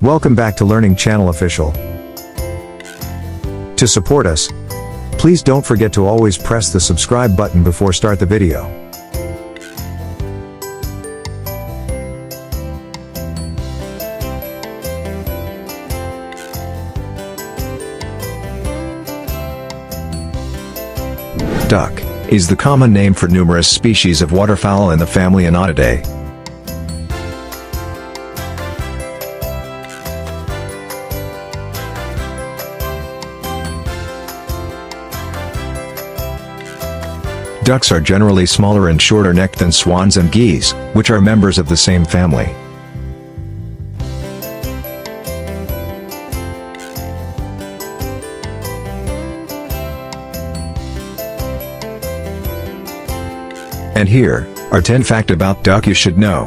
Welcome back to Learning Channel Official. To support us, please don't forget to always press the subscribe button before start the video. Duck is the common name for numerous species of waterfowl in the family Anatidae. Ducks are generally smaller and shorter-necked than swans and geese, which are members of the same family. And here are 10 facts about duck you should know.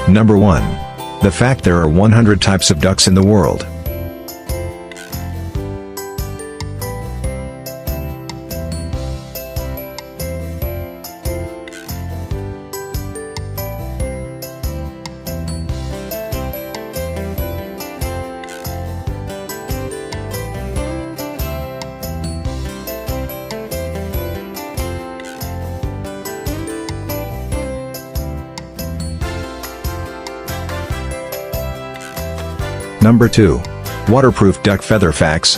Number 1. The fact there are 100 types of ducks in the world. Number 2. Waterproof duck feather facts.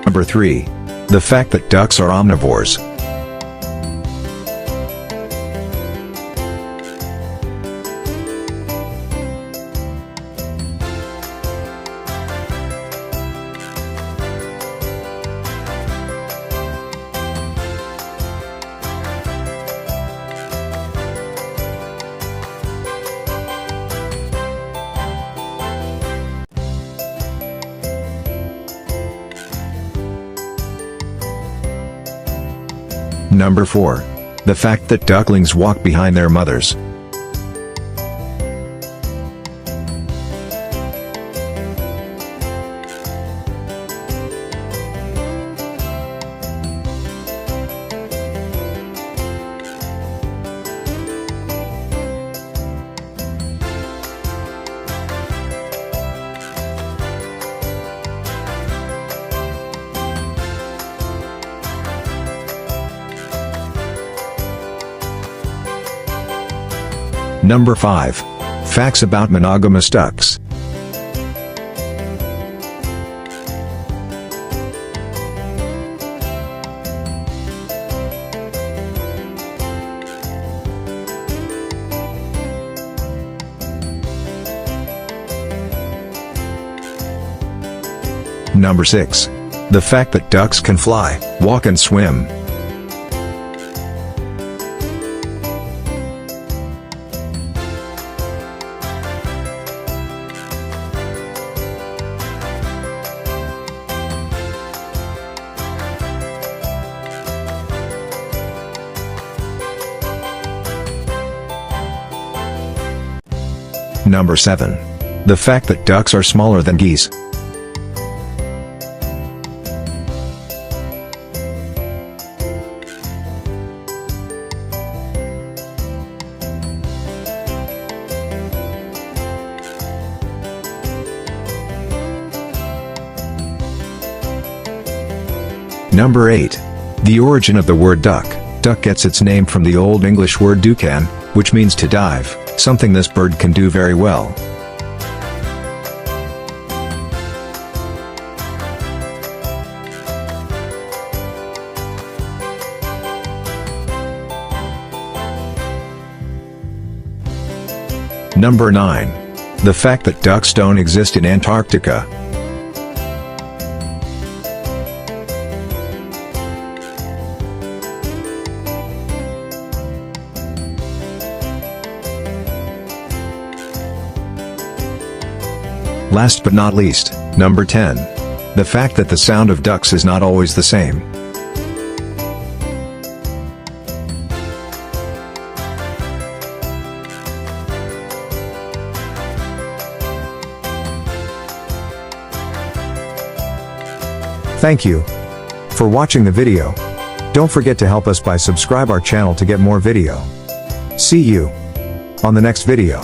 Number 3. The fact that ducks are omnivores. Number 4. The fact that ducklings walk behind their mothers. Number 5. Facts about monogamous ducks. Number 6. The fact that ducks can fly, walk and swim. Number 7. The fact that ducks are smaller than geese. Number 8. The origin of the word duck. Duck gets its name from the Old English word ducan, which means to dive, something this bird can do very well. Number 9. The fact that ducks don't exist in Antarctica. Last but not least, number 10. The fact that the sound of ducks is not always the same. Thank you for watching the video. Don't forget to help us by subscribe our channel to get more video. See you on the next video.